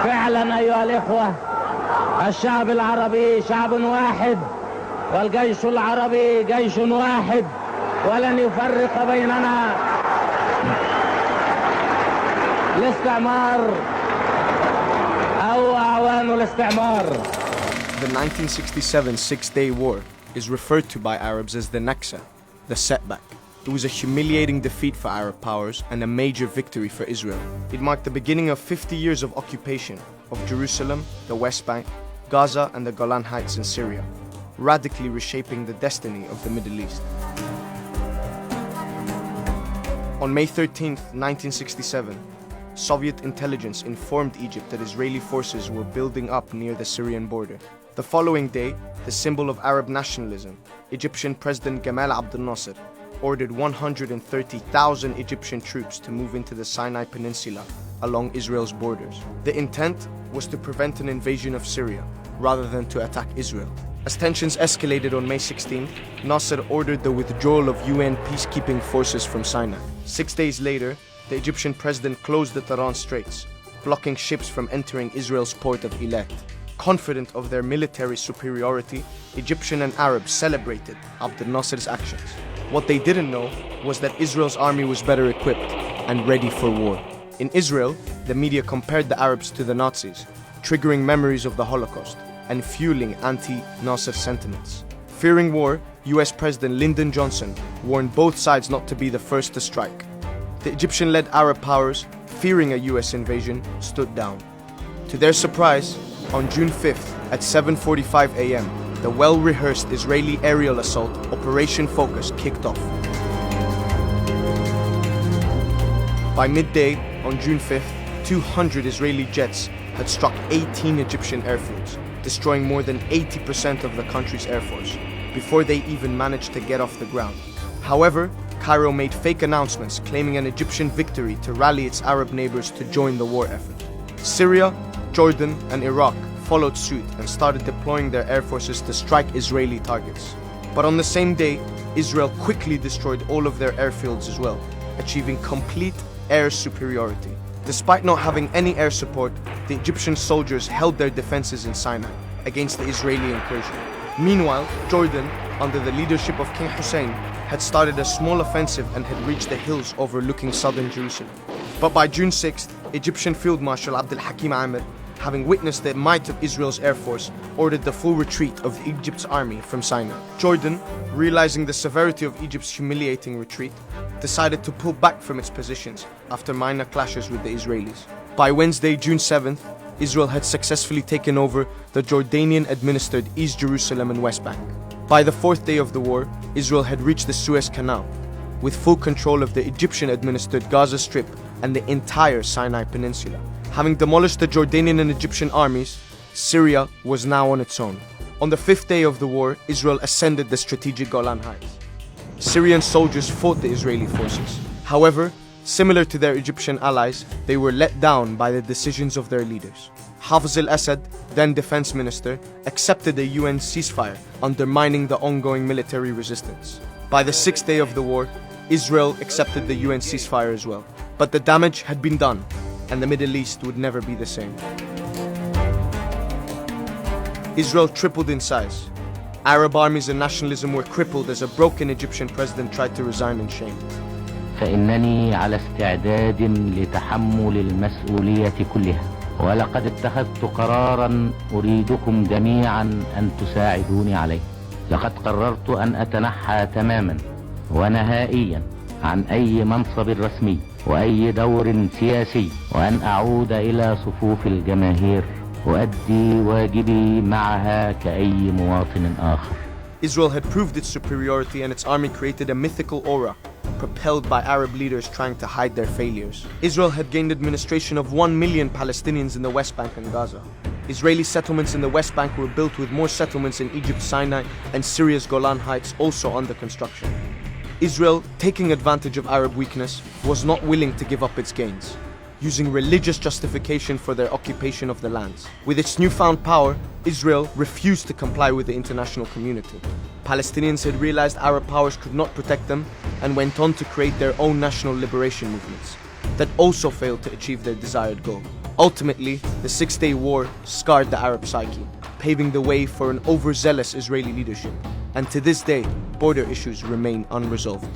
فعلا أيها الإخوة، الشعب العربي شعب واحد، والجيش العربي جيش واحد، ولن يفرق بيننا الاستعمار أو أعوان الاستعمار. The 1967 Six-Day War is referred to by Arabs as the Naksa, the setback. It was a humiliating defeat for Arab powers and a major victory for Israel. It marked the beginning of 50 years of occupation of Jerusalem, the West Bank, Gaza and the Golan Heights in Syria, radically reshaping the destiny of the Middle East. On May 13, 1967, Soviet intelligence informed Egypt that Israeli forces were building up near the Syrian border. The following day, the symbol of Arab nationalism, Egyptian President Gamal Abdel Nasser, ordered 130,000 Egyptian troops to move into the Sinai Peninsula along Israel's borders. The intent was to prevent an invasion of Syria, rather than to attack Israel. As tensions escalated on May 16th, Nasser ordered the withdrawal of UN peacekeeping forces from Sinai. 6 days later, the Egyptian president closed the Taran Straits, blocking ships from entering Israel's port of Eilat. Confident of their military superiority, Egyptian and Arabs celebrated Abdel Nasser's actions. What they didn't know was that Israel's army was better equipped and ready for war. In Israel, the media compared the Arabs to the Nazis, triggering memories of the Holocaust and fueling anti-Nasser sentiments. Fearing war, US President Lyndon Johnson warned both sides not to be the first to strike. The Egyptian-led Arab powers, fearing a US invasion, stood down. To their surprise, on June 5th at 7:45 a.m., the well-rehearsed Israeli aerial assault Operation Focus kicked off. By midday on June 5th, 200 Israeli jets had struck 18 Egyptian airfields, destroying more than 80% of the country's air force, before they even managed to get off the ground. However, Cairo made fake announcements claiming an Egyptian victory to rally its Arab neighbors to join the war effort. Syria, Jordan, and Iraq followed suit and started deploying their air forces to strike Israeli targets. But on the same day, Israel quickly destroyed all of their airfields as well, achieving complete air superiority. Despite not having any air support, the Egyptian soldiers held their defenses in Sinai against the Israeli incursion. Meanwhile, Jordan, under the leadership of King Hussein, had started a small offensive and had reached the hills overlooking southern Jerusalem. But by June 6th, Egyptian Field Marshal Abdel Hakim Amir, having witnessed the might of Israel's air force, ordered the full retreat of Egypt's army from Sinai. Jordan, realizing the severity of Egypt's humiliating retreat, decided to pull back from its positions after minor clashes with the Israelis. By Wednesday, June 7th, Israel had successfully taken over the Jordanian-administered East Jerusalem and West Bank. By the fourth day of the war, Israel had reached the Suez Canal, with full control of the Egyptian-administered Gaza Strip and the entire Sinai Peninsula. Having demolished the Jordanian and Egyptian armies, Syria was now on its own. On the fifth day of the war, Israel ascended the strategic Golan Heights. Syrian soldiers fought the Israeli forces. However, similar to their Egyptian allies, they were let down by the decisions of their leaders. Hafez al-Assad, then defense minister, accepted a UN ceasefire, undermining the ongoing military resistance. By the sixth day of the war, Israel accepted the UN ceasefire as well. But the damage had been done, and the Middle East would never be the same. Israel tripled in size. Arab armies and nationalism were crippled as a broken Egyptian president tried to resign in shame. فإنني على استعداد لتحمل المسؤولية كلها، ولقد اتخذت قراراً أريدكم جميعاً أن تساعدوني عليه. لقد قررت أن أتنحى تماماً ونهائياً عن أي منصب رسمي وأي دور سياسي، وأن أعود إلى صفوف الجماهير وأدي واجبي معها كأي مواطن آخر. Israel had proved its superiority and its army created a mythical aura, propelled by Arab leaders trying to hide their failures. Israel had gained administration of 1 million Palestinians in the West Bank and Gaza. Israeli settlements in the West Bank were built with more settlements in Egypt's Sinai and Syria's Golan Heights also under construction. Israel, taking advantage of Arab weakness, was not willing to give up its gains, using religious justification for their occupation of the lands. With its newfound power, Israel refused to comply with the international community. Palestinians had realized Arab powers could not protect them and went on to create their own national liberation movements that also failed to achieve their desired goal. Ultimately, the Six-Day War scarred the Arab psyche, paving the way for an overzealous Israeli leadership. And to this day, border issues remain unresolved.